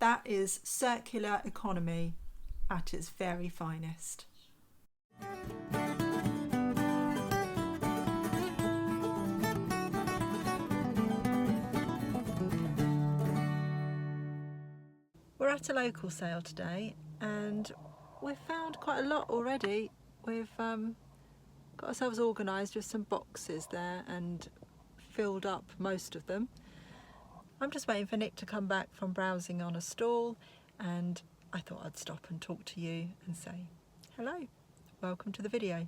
That is circular economy at its very finest. We're at a local sale today and we've found quite a lot already. We've got ourselves organised with some boxes there and filled up most of them. I'm just waiting for Nick to come back from browsing on a stall, and I thought I'd stop and talk to you and say hello, welcome to the video.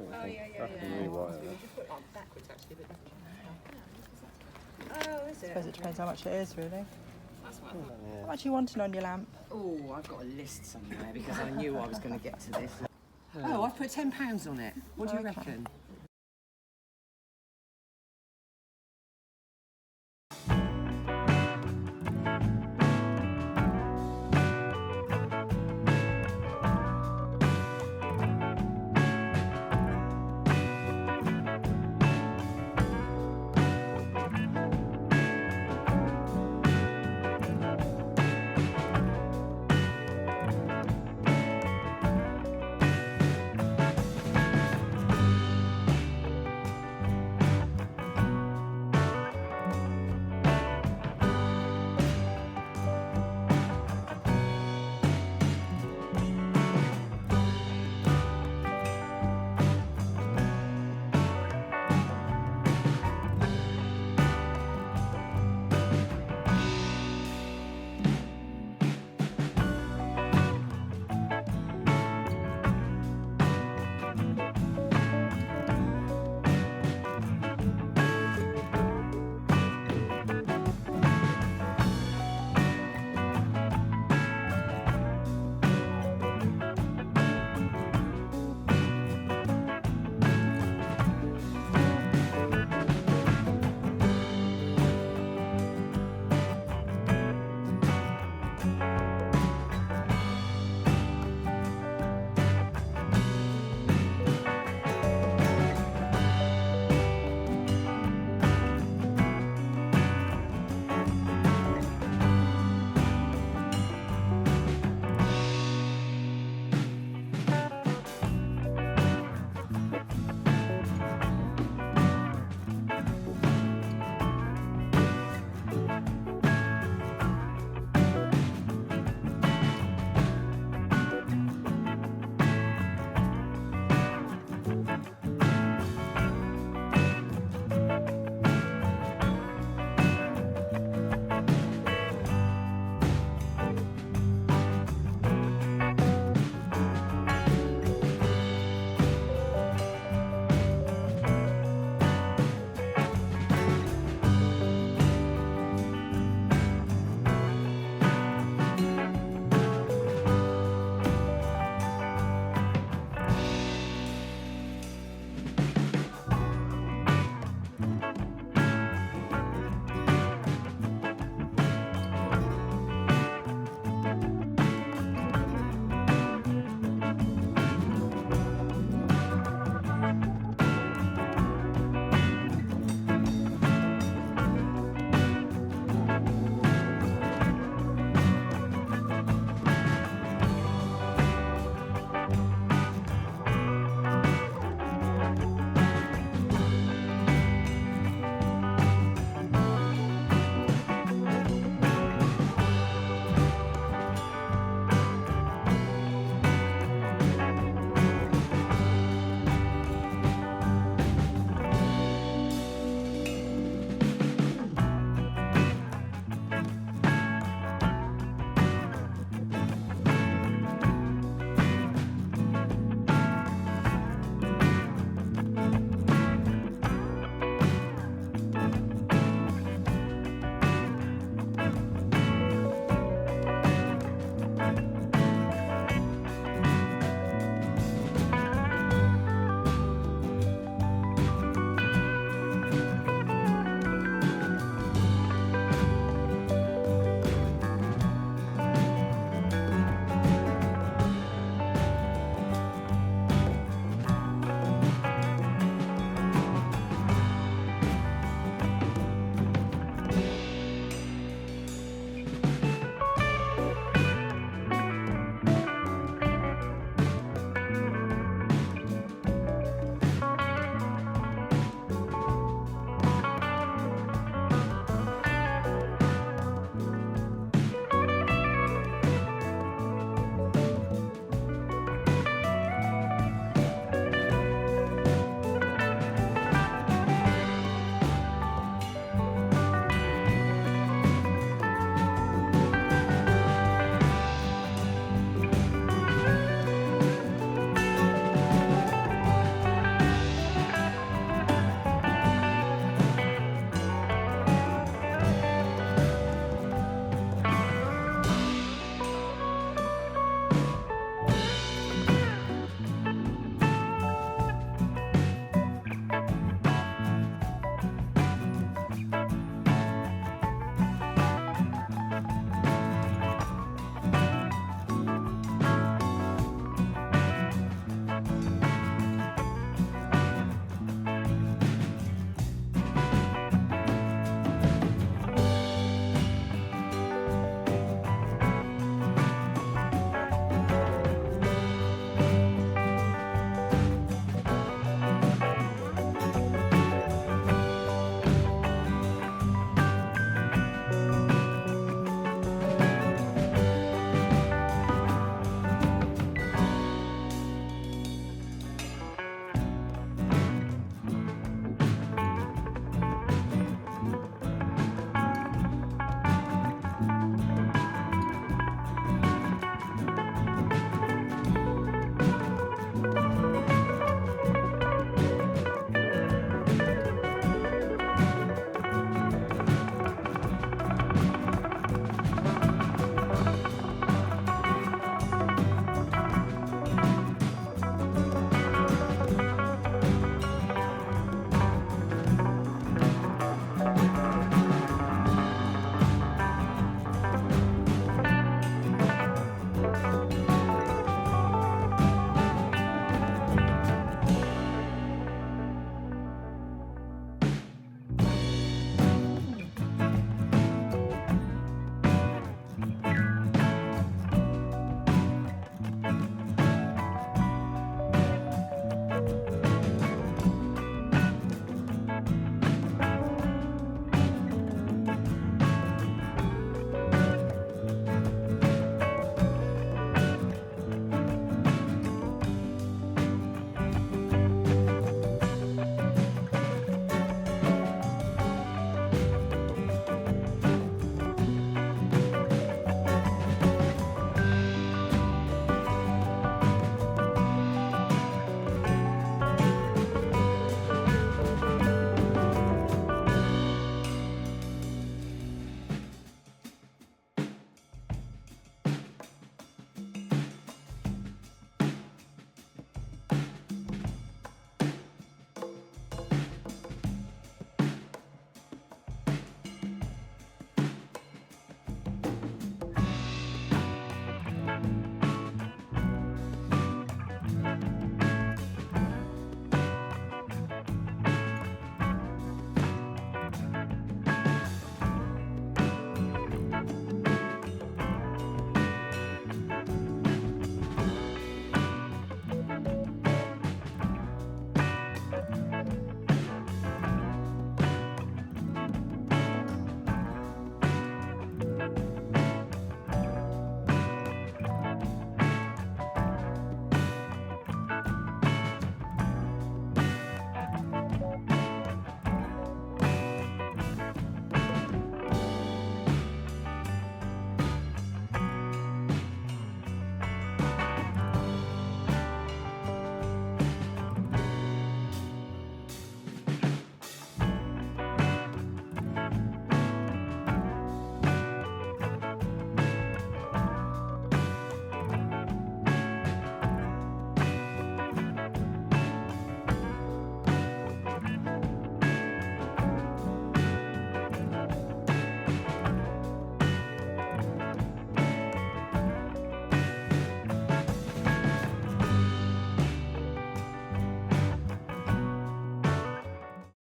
Oh, yeah. Backwards, actually, oh, is it? I suppose it depends how much it is, really. That's what How much are you wanting on your lamp? Oh, I've got a list somewhere because I knew I was going to get to this. Oh, I've put £10 on it. What do you reckon?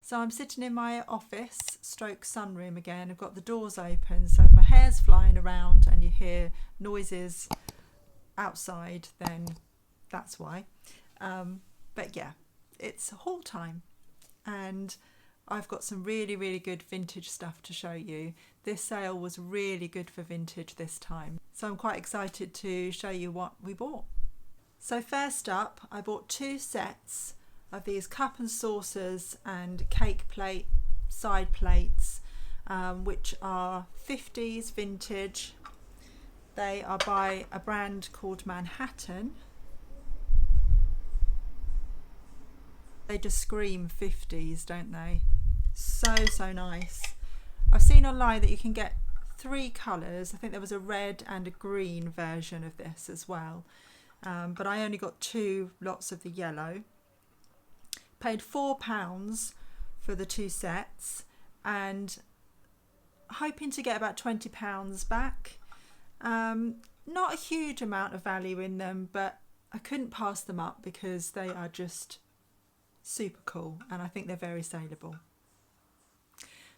So I'm sitting in my office stroke sunroom again. I've got the doors open, so if my hair's flying around and you hear noises outside, then that's why. But yeah, it's haul time, and I've got some really, really good vintage stuff to show you. This sale was really good for vintage this time, so I'm quite excited to show you what we bought. So first up, I bought 2 sets of these cup and saucers and cake plate side plates, which are 50s vintage. They are by a brand called Manhattan. They just scream 50s, don't they? So nice. I've seen online that you can get 3 colours. I think there was a red and a green version of this as well, but I only got 2 lots of the yellow. Paid £4 for the 2 sets, and hoping to get about £20 back. Not a huge amount of value in them, but I couldn't pass them up because they are just super cool, and I think they're very saleable.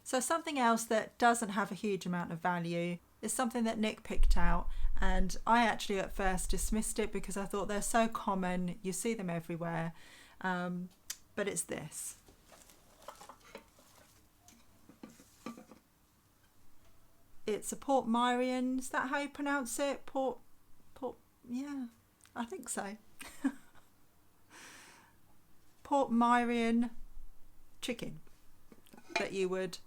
So something else that doesn't have a huge amount of value is something that Nick picked out, and I actually at first dismissed it because I thought they're so common, you see them everywhere, but it's this. It's a Port Myrian, is that how you pronounce it? Port, yeah, I think so. Port Myrian chicken that you would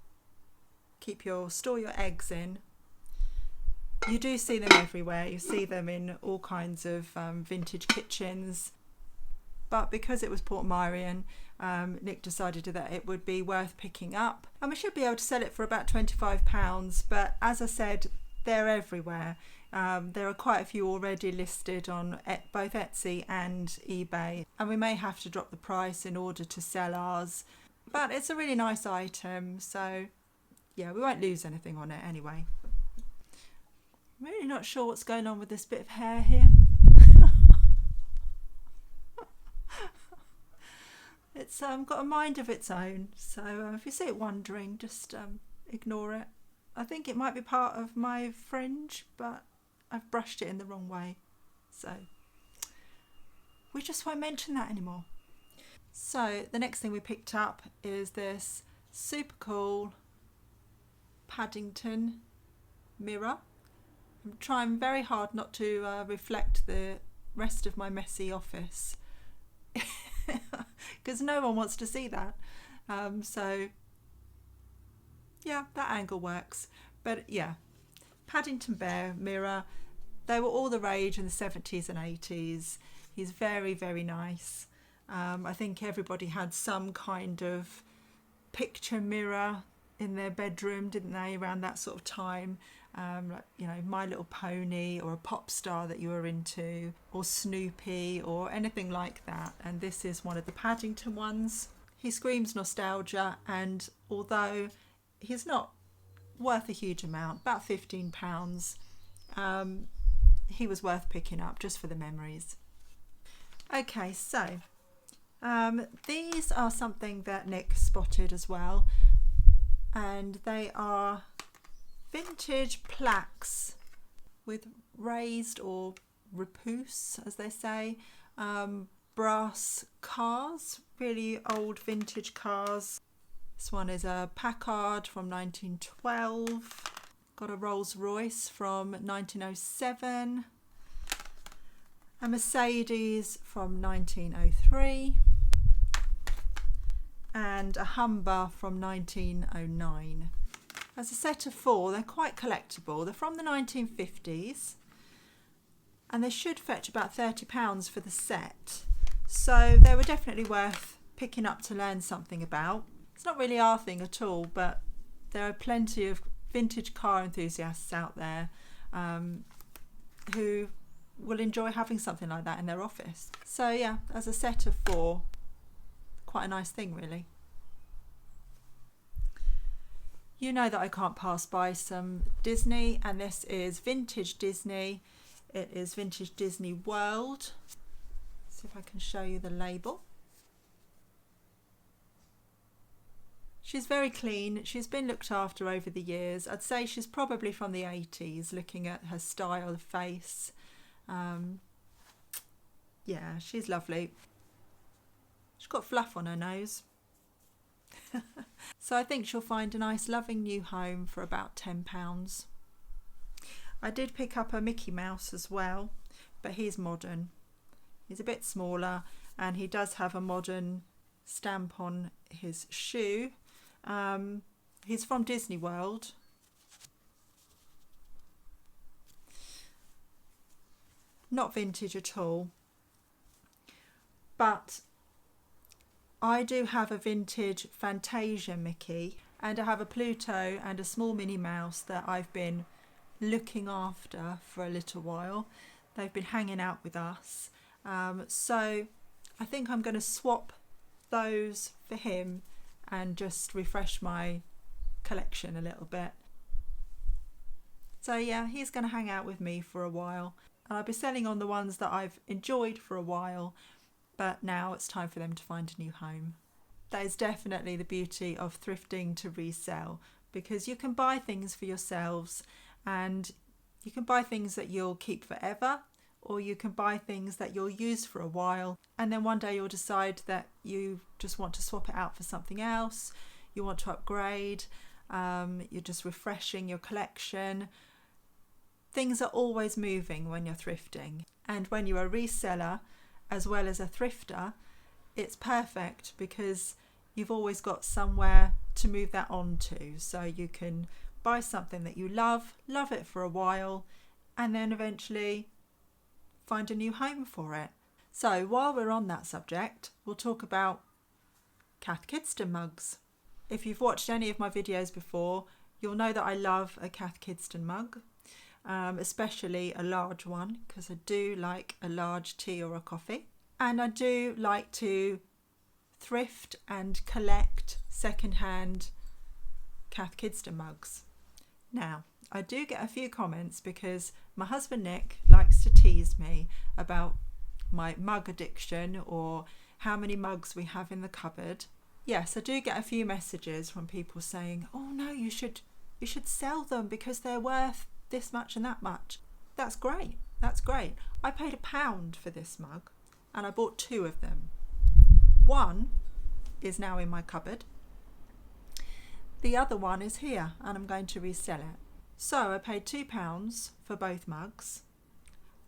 store your eggs in. You do see them everywhere. You see them in all kinds of vintage kitchens. But because it was Port Myrian, Nick decided that it would be worth picking up. And we should be able to sell it for about £25. But as I said, they're everywhere. There are quite a few already listed on both Etsy and eBay. And we may have to drop the price in order to sell ours. But it's a really nice item, so yeah, we won't lose anything on it anyway. I'm really not sure what's going on with this bit of hair here. It's got a mind of its own, so if you see it wandering, just ignore it. I think it might be part of my fringe, but I've brushed it in the wrong way, so we just won't mention that anymore. So the next thing we picked up is this super cool Paddington mirror. I'm trying very hard not to reflect the rest of my messy office because no one wants to see that. So yeah, that angle works. But yeah, Paddington Bear mirror. They were all the rage in the 70s and 80s. He's very, very nice. I think everybody had some kind of picture mirror in their bedroom, didn't they, around that sort of time? Like, you know, My Little Pony, or a pop star that you were into, or Snoopy, or anything like that. And this is one of the Paddington ones. He screams nostalgia, and although he's not worth a huge amount, about £15, he was worth picking up just for the memories. Okay, so these are something that Nick spotted as well, and they are vintage plaques with raised, or repousse as they say, brass cars, really old vintage cars. This one is a Packard from 1912, got a Rolls Royce from 1907, a Mercedes from 1903, and a Humber from 1909. As a set of 4, they're quite collectible. They're from the 1950s, and they should fetch about £30 for the set. So they were definitely worth picking up to learn something about. It's not really our thing at all, but there are plenty of vintage car enthusiasts out there who will enjoy having something like that in their office. So yeah, as a set of 4, quite a nice thing really. You know that I can't pass by some Disney, and this is vintage Disney. It is vintage Disney World. See if I can show you the label. She's very clean. She's been looked after over the years. I'd say she's probably from the 80s, looking at her style of face. Yeah, she's lovely. She's got fluff on her nose. So I think she'll find a nice loving new home for about £10. I did pick up a Mickey Mouse as well, but he's modern. He's a bit smaller and he does have a modern stamp on his shoe. He's from Disney World. Not vintage at all. But I do have a vintage Fantasia Mickey, and I have a Pluto and a small Minnie Mouse that I've been looking after for a little while. They've been hanging out with us. So I think I'm going to swap those for him and just refresh my collection a little bit. So yeah, he's going to hang out with me for a while. And I'll be selling on the ones that I've enjoyed for a while, but now it's time for them to find a new home. That is definitely the beauty of thrifting to resell, because you can buy things for yourselves and you can buy things that you'll keep forever, or you can buy things that you'll use for a while and then one day you'll decide that you just want to swap it out for something else, you want to upgrade, you're just refreshing your collection. Things are always moving when you're thrifting, and when you're a reseller as well as a thrifter, it's perfect because you've always got somewhere to move that on to. So you can buy something that you love it for a while, and then eventually find a new home for it. So while we're on that subject, we'll talk about Cath Kidston mugs. If you've watched any of my videos before, you'll know that I love a Cath Kidston mug, especially a large one, because I do like a large tea or a coffee. And I do like to thrift and collect second-hand Cath Kidston mugs. Now, I do get a few comments because my husband Nick likes to tease me about my mug addiction or how many mugs we have in the cupboard. Yes, I do get a few messages from people saying, oh no, you should sell them because they're worth this much and that much. That's great. I paid £1 for this mug and I bought 2 of them. One is now in my cupboard. The other one is here and I'm going to resell it. So I paid £2 for both mugs.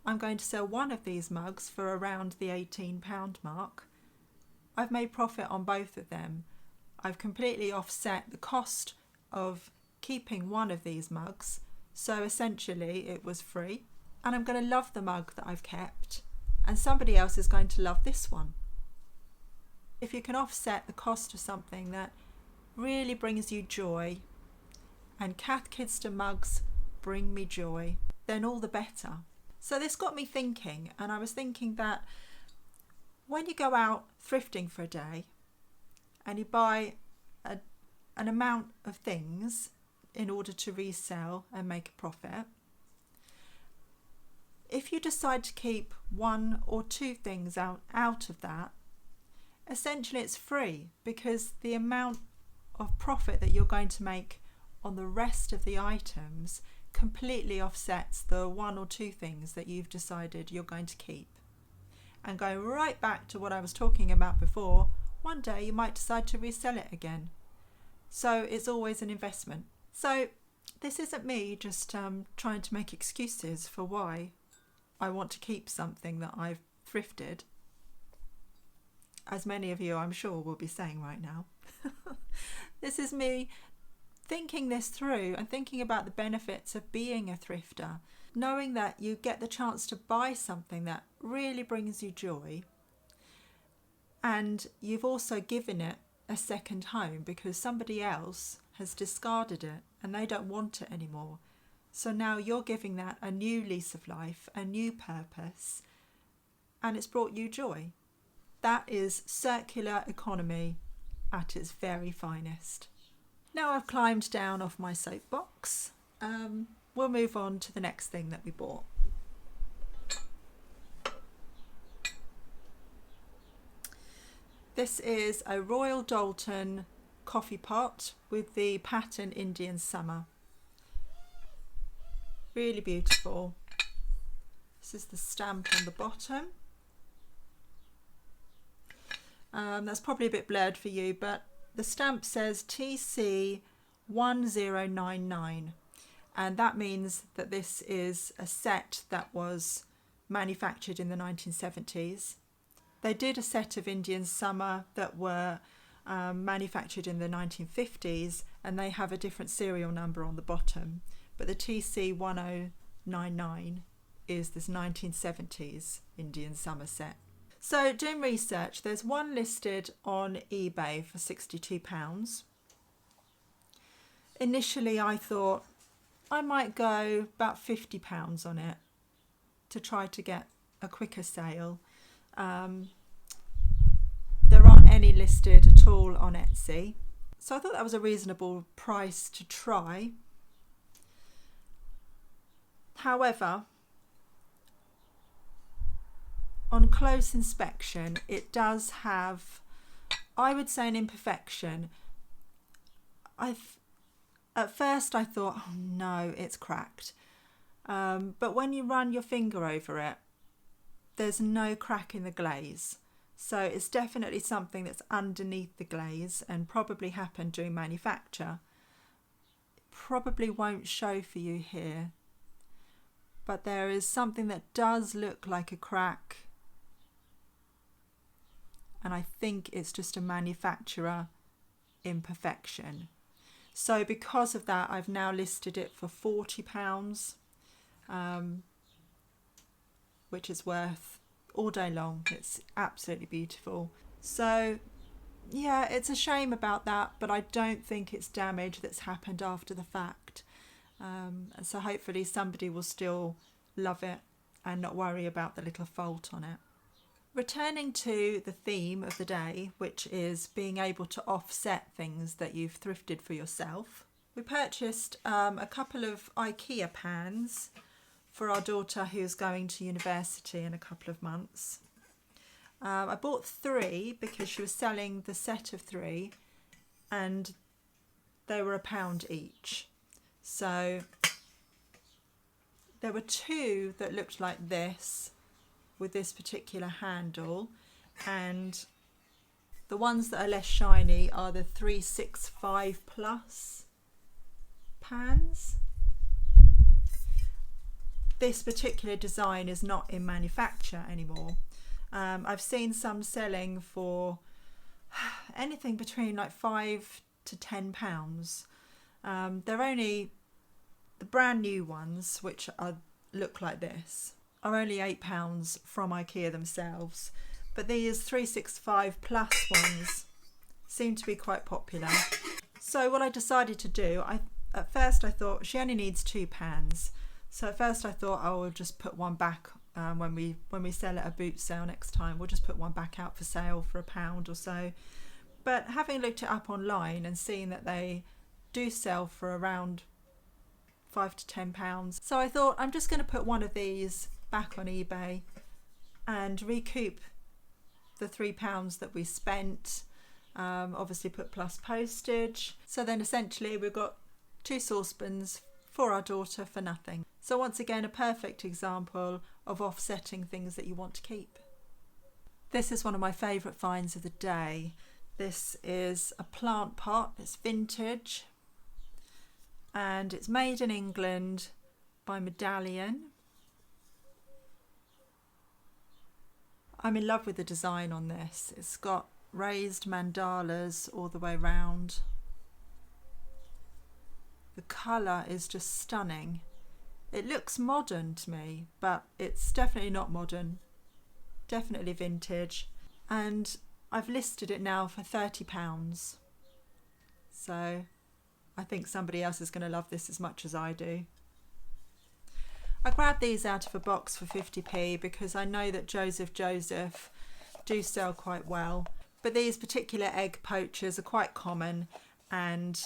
I'm going to sell one of these mugs for around the £18 mark. I've made profit on both of them. I've completely offset the cost of keeping one of these mugs. So essentially it was free. And I'm going to love the mug that I've kept. And somebody else is going to love this one. If you can offset the cost of something that really brings you joy, and Cath Kidston mugs bring me joy, then all the better. So this got me thinking, and I was thinking that when you go out thrifting for a day and you buy an amount of things in order to resell and make a profit, if you decide to keep 1 or 2 things out of that, essentially it's free, because the amount of profit that you're going to make on the rest of the items completely offsets the 1 or 2 things that you've decided you're going to keep. And going right back to what I was talking about before, one day you might decide to resell it again. So it's always an investment. So this isn't me just trying to make excuses for why I want to keep something that I've thrifted, as many of you I'm sure will be saying right now. This is me thinking this through and thinking about the benefits of being a thrifter, knowing that you get the chance to buy something that really brings you joy, and you've also given it a second home because somebody else has discarded it and they don't want it anymore. So now you're giving that a new lease of life, a new purpose, and it's brought you joy. That is circular economy at its very finest. Now I've climbed down off my soapbox, we'll move on to the next thing that we bought. This is a Royal Doulton coffee pot with the pattern Indian Summer. Really beautiful. This is the stamp on the bottom. That's probably a bit blurred for you, but the stamp says TC 1099, and that means that this is a set that was manufactured in the 1970s. They did a set of Indian Summer that were manufactured in the 1950s, and they have a different serial number on the bottom, but the TC 1099 is this 1970s Indian Summer set. So doing research, there's one listed on eBay for £62. Initially I thought I might go about £50 on it to try to get a quicker sale. There aren't any listed at all on Etsy, so I thought that was a reasonable price to try. However, on close inspection, it does have, I would say, an imperfection. At first I thought, oh no, it's cracked. But when you run your finger over it, there's no crack in the glaze. So it's definitely something that's underneath the glaze and probably happened during manufacture. It probably won't show for you here, but there is something that does look like a crack, and I think it's just a manufacturer imperfection. So because of that, I've now listed it for £40, which is worth all day long. It's absolutely beautiful. So yeah, it's a shame about that, but I don't think it's damage that's happened after the fact. So hopefully somebody will still love it and not worry about the little fault on it. Returning to the theme of the day, which is being able to offset things that you've thrifted for yourself, we purchased a couple of IKEA pans for our daughter who's going to university in a couple of months. I bought 3 because she was selling the set of 3 and they were £1 each. So there were 2 that looked like this with this particular handle, and the ones that are less shiny are the 365 plus pans. This particular design is not in manufacture anymore. I've seen some selling for anything between like £5 to £10. They're only the brand new ones, which look like this, are only £8 from IKEA themselves, but these 365 plus ones seem to be quite popular. So what I decided to do, at first I thought she only needs 2 pans. So at first I thought I will just put one back when we sell at a boot sale next time. We'll just put one back out for sale for £1 or so. But having looked it up online and seeing that they do sell for around £5 to £10, so I thought I'm just going to put one of these back on eBay and recoup the £3 that we spent. Obviously put plus postage. So then essentially we've got 2 saucepans for our daughter for nothing. So once again, a perfect example of offsetting things that you want to keep. This is one of my favourite finds of the day. This is a plant pot. It's vintage and it's made in England by Medallion. I'm in love with the design on this. It's got raised mandalas all the way round. The colour is just stunning. It looks modern to me, but it's definitely not modern. Definitely vintage. And I've listed it now for £30. So I think somebody else is going to love this as much as I do. I grabbed these out of a box for 50p because I know that Joseph do sell quite well. But these particular egg poachers are quite common and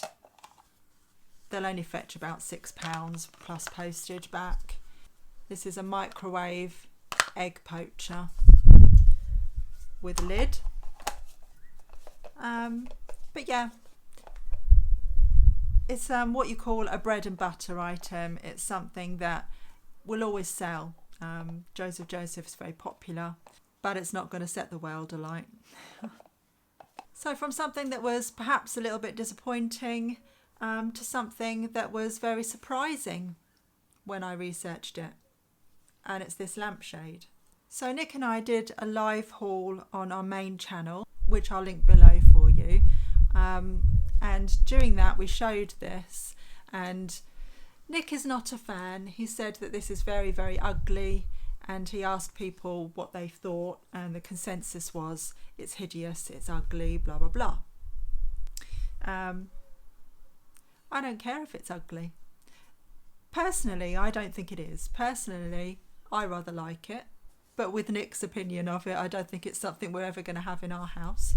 they'll only fetch about £6 plus postage back. This is a microwave egg poacher with a lid. But yeah, It's what you call a bread and butter item. It's something that will always sell. Joseph is very popular, but it's not going to set the world alight. So from something that was perhaps a little bit disappointing to something that was very surprising when I researched it. And it's this lampshade. So Nick and I did a live haul on our main channel, which I'll link below for you. And during that we showed this, and Nick is not a fan. He said that this is very, very ugly, and he asked people what they thought, and the consensus was it's hideous, it's ugly, blah blah blah. I don't care if it's ugly. Personally, I don't think it is. Personally, I rather like it, but with Nick's opinion of it, I don't think it's something we're ever going to have in our house.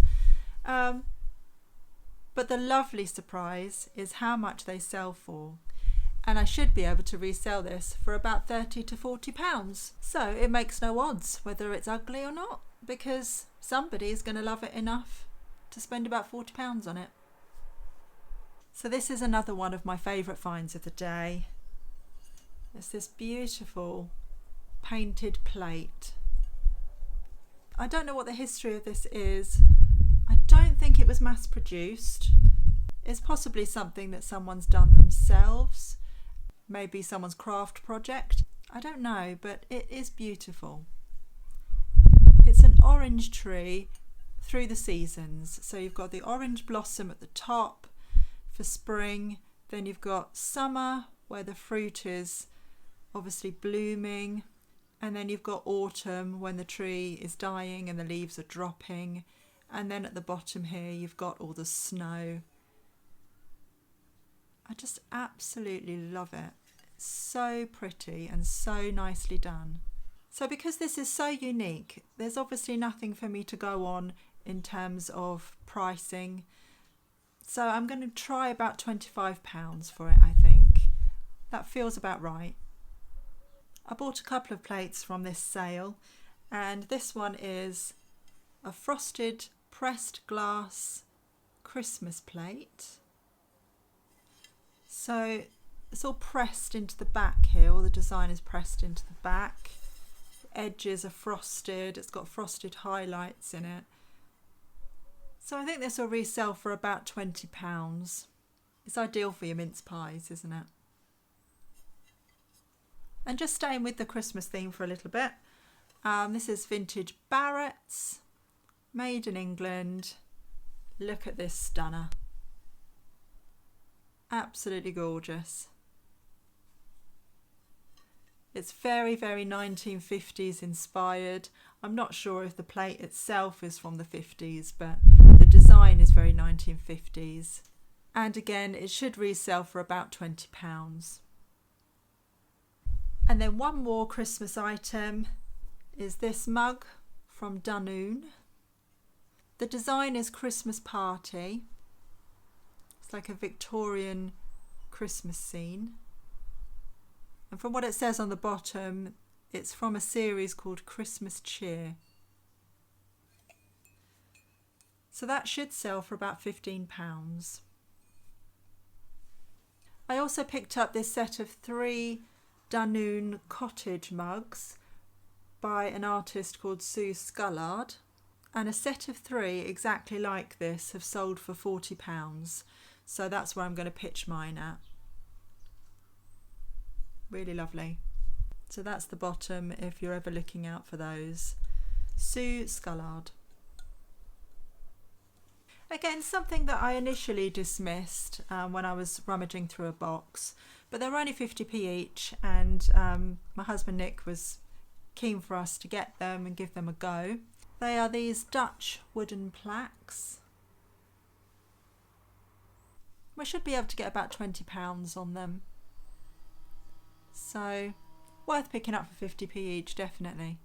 But the lovely surprise is how much they sell for. And I should be able to resell this for about £30 to £40. So it makes no odds whether it's ugly or not, because somebody is going to love it enough to spend about £40 on it. So this is another one of my favourite finds of the day. It's this beautiful painted plate. I don't know what the history of this is. I don't think it was mass produced. It's possibly something that someone's done themselves. Maybe someone's craft project. I don't know, but it is beautiful. It's an orange tree through the seasons. So you've got the orange blossom at the top for spring. Then you've got summer, where the fruit is obviously blooming. And then you've got autumn, when the tree is dying and the leaves are dropping. And then at the bottom here, you've got all the snow. I just absolutely love it. It's so pretty and so nicely done. So because this is so unique, there's obviously nothing for me to go on in terms of pricing. So I'm going to try about £25 for it, I think. That feels about right. I bought a couple of plates from this sale, and this one is a frosted pressed glass Christmas plate. So it's all pressed into the back here, all the design is pressed into the back. The edges are frosted, it's got frosted highlights in it. So I think this will resell for about £20. It's ideal for your mince pies, isn't it? And just staying with the Christmas theme for a little bit, this is vintage Barrett's, made in England. Look at this stunner. Absolutely gorgeous. It's very, very 1950s inspired. I'm not sure if the plate itself is from the 50s, but the design is very 1950s. And again, it should resell for about £20. And then one more Christmas item is this mug from Dunoon. The design is Christmas Party. It's like a Victorian Christmas scene. And from what it says on the bottom, it's from a series called Christmas Cheer. So that should sell for about £15. I also picked up this set of 3 Dunoon cottage mugs by an artist called Sue Scullard, and a set of 3 exactly like this have sold for £40, so that's where I'm going to pitch mine at. Really lovely. So that's the bottom if you're ever looking out for those. Sue Scullard. Again, something that I initially dismissed when I was rummaging through a box, but they were only 50p each, and my husband Nick was keen for us to get them and give them a go. They are these Dutch wooden plaques. We should be able to get about £20 on them. So, worth picking up for 50p each, definitely.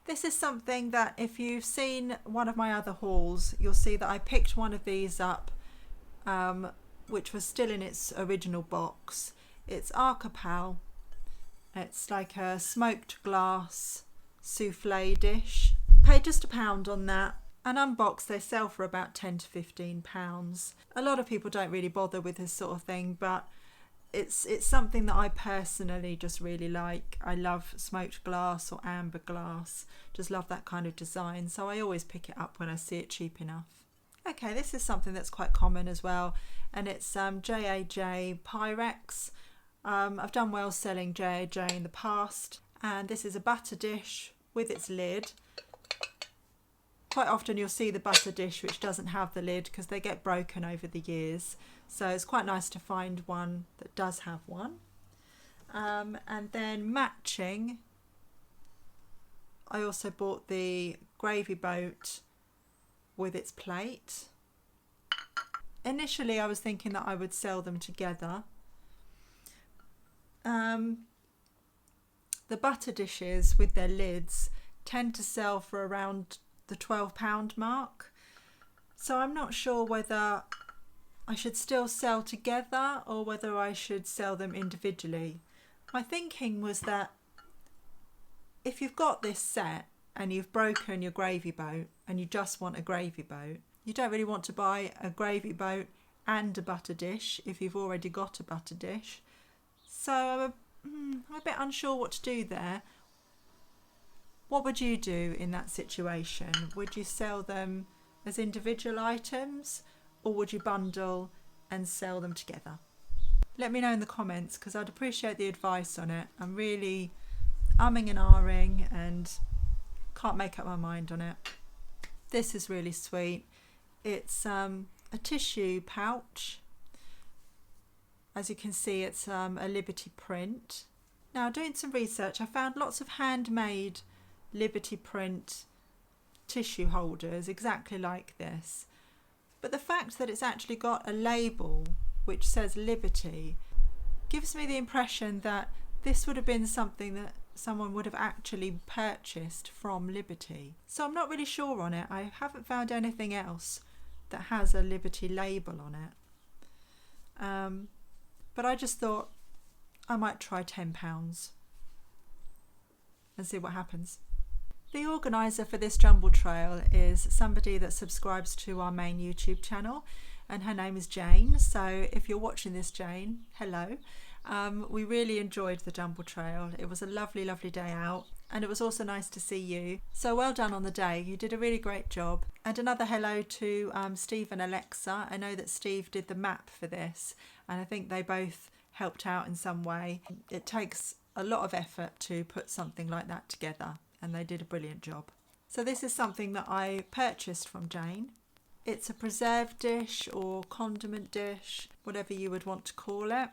This is something that if you've seen one of my other hauls, you'll see that I picked one of these up, which was still in its original box. It's Arcapal. It's like a smoked glass souffle dish. Paid just £1 on that. And unboxed, they sell for about £10 to £15. A lot of people don't really bother with this sort of thing, but it's something that I personally just really like. I love smoked glass or amber glass, just love that kind of design, so I always pick it up when I see it cheap enough. Okay, this is something that's quite common as well, and it's J.A.J. Pyrex. I've done well selling J.A.J. in the past, and this is a butter dish with its lid. Quite often you'll see the butter dish which doesn't have the lid because they get broken over the years. So it's quite nice to find one that does have one. And then matching, I also bought the gravy boat with its plate. Initially I was thinking that I would sell them together. The butter dishes with their lids tend to sell for around the £12 mark, so I'm not sure whether I should still sell together or whether I should sell them individually. My thinking was that if you've got this set and you've broken your gravy boat and you just want a gravy boat, you don't really want to buy a gravy boat and a butter dish if you've already got a butter dish. So I'm a bit unsure what to do there. What would you do in that situation? Would you sell them as individual items, or would you bundle and sell them together? Let me know in the comments, because I'd appreciate the advice on it. I'm really umming and ahhing and can't make up my mind on it. This is really sweet. It's a tissue pouch. As you can see, it's a Liberty print. Now, doing some research, I found lots of handmade Liberty print tissue holders exactly like this, but the fact that it's actually got a label which says Liberty gives me the impression that this would have been something that someone would have actually purchased from Liberty. So I'm not really sure on it. I haven't found anything else that has a Liberty label on it, but I just thought I might try £10 and see what happens. The organiser for this jumble trail is somebody that subscribes to our main YouTube channel, and her name is Jane. So if you're watching this, Jane, hello. We really enjoyed the jumble trail. It was a lovely, lovely day out, and it was also nice to see you. So well done on the day. You did a really great job. And another hello to Steve and Alexa. I know that Steve did the map for this, and I think they both helped out in some way. It takes a lot of effort to put something like that together, and they did a brilliant job. So this is something that I purchased from Jane. It's a preserve dish or condiment dish, whatever you would want to call it.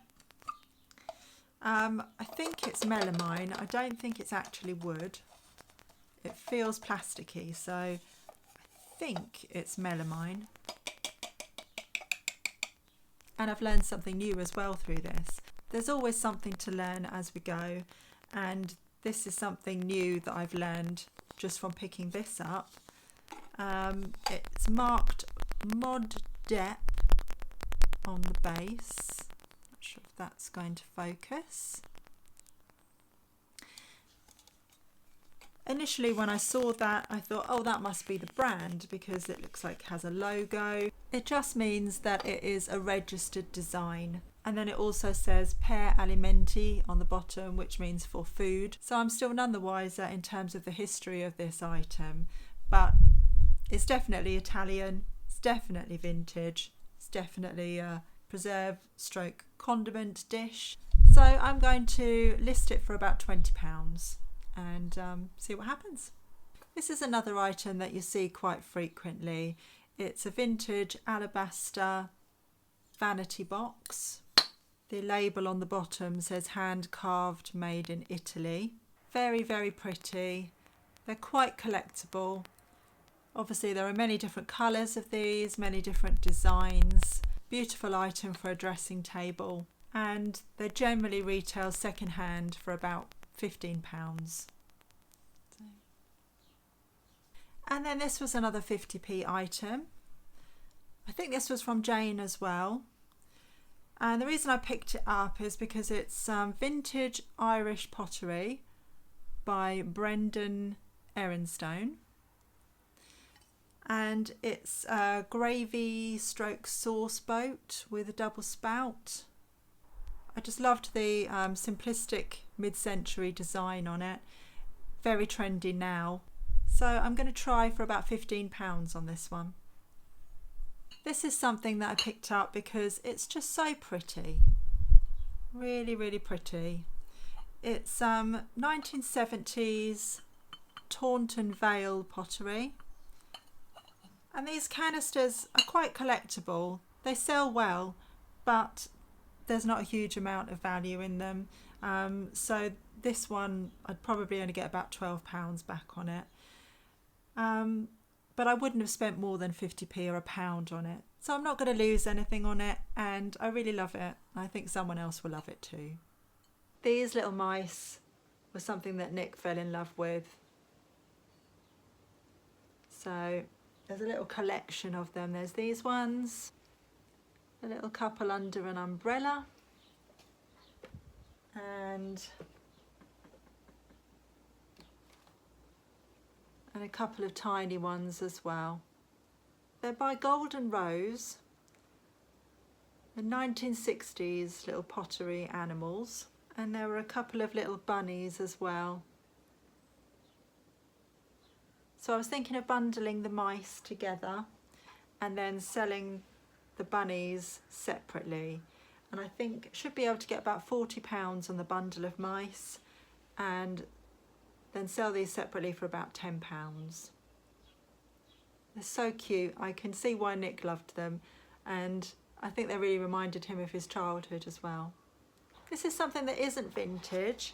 I think it's melamine. I don't think it's actually wood. It feels plasticky, so I think it's melamine. And I've learned something new as well through this. There's always something to learn as we go, and this is something new that I've learned just from picking this up. It's marked Mod Dep on the base. Not sure if that's going to focus. Initially when I saw that, I thought, oh, that must be the brand because it looks like it has a logo. It just means that it is a registered design. And then it also says per alimenti on the bottom, which means for food. So I'm still none the wiser in terms of the history of this item, but it's definitely Italian, it's definitely vintage, it's definitely a preserve stroke condiment dish. So I'm going to list it for about £20 and see what happens. This is another item that you see quite frequently. It's a vintage alabaster vanity box. The label on the bottom says hand carved, made in Italy. Very, very pretty. They're quite collectible. Obviously there are many different colours of these, many different designs. Beautiful item for a dressing table, and they generally retail second hand for about £15. And then this was another 50p item. I think this was from Jane as well. And the reason I picked it up is because it's vintage Irish pottery by Brendan Ehrenstone. and it's a gravy stroke sauce boat with a double spout. I just loved the simplistic mid-century design on it. Very trendy now. So I'm going to try for about £15 on this one. This is something that I picked up because it's just so pretty. Really, really pretty. It's 1970s Taunton Vale pottery. And these canisters are quite collectible. They sell well, but there's not a huge amount of value in them. So this one, I'd probably only get about £12 back on it. But I wouldn't have spent more than 50p or £1 on it. So I'm not going to lose anything on it, and I really love it. I think someone else will love it too. These little mice were something that Nick fell in love with. So there's a little collection of them. There's these ones, a little couple under an umbrella, and a couple of tiny ones as well. They're by Golden Rose, the 1960s little pottery animals, and there were a couple of little bunnies as well. So I was thinking of bundling the mice together and then selling the bunnies separately, and I think should be able to get about £40 on the bundle of mice, and then sell these separately for about £10. They're so cute. I can see why Nick loved them, and I think they really reminded him of his childhood as well. This is something that isn't vintage.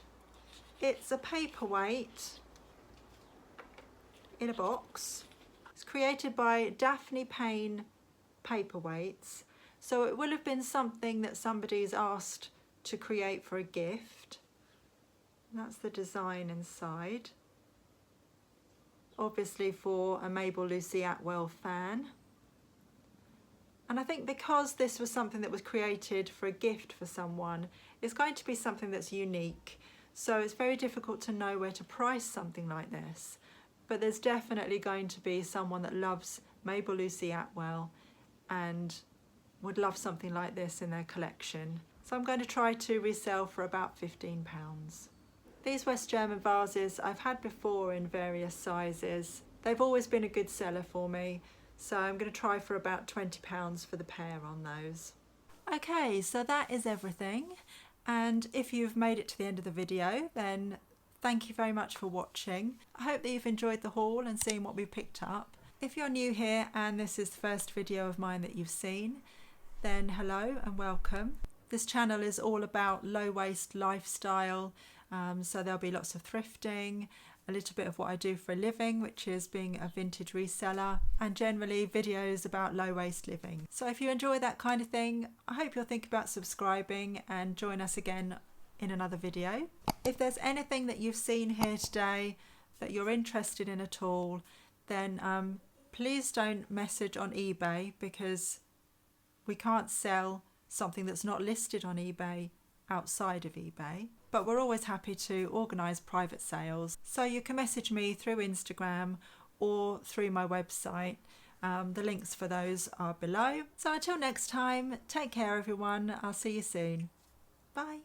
It's a paperweight in a box. It's created by Daphne Payne Paperweights, so it will have been something that somebody's asked to create for a gift. And that's the design inside. Obviously for a Mabel Lucy Atwell fan. And I think because this was something that was created for a gift for someone, it's going to be something that's unique. So it's very difficult to know where to price something like this. But there's definitely going to be someone that loves Mabel Lucy Atwell and would love something like this in their collection. So I'm going to try to resell for about £15. These West German vases I've had before in various sizes. They've always been a good seller for me, so I'm going to try for about £20 for the pair on those. Okay, so that is everything, and if you've made it to the end of the video, then thank you very much for watching. I hope that you've enjoyed the haul and seen what we picked up. If you're new here and this is the first video of mine that you've seen, then hello and welcome. This channel is all about low waste lifestyle. So there'll be lots of thrifting, a little bit of what I do for a living, which is being a vintage reseller, and generally videos about low waste living. So if you enjoy that kind of thing, I hope you'll think about subscribing and join us again in another video. If there's anything that you've seen here today that you're interested in at all, then please don't message on eBay, because we can't sell something that's not listed on eBay outside of eBay. But we're always happy to organise private sales. So you can message me through Instagram or through my website. The links for those are below. So until next time, take care everyone. I'll see you soon. Bye.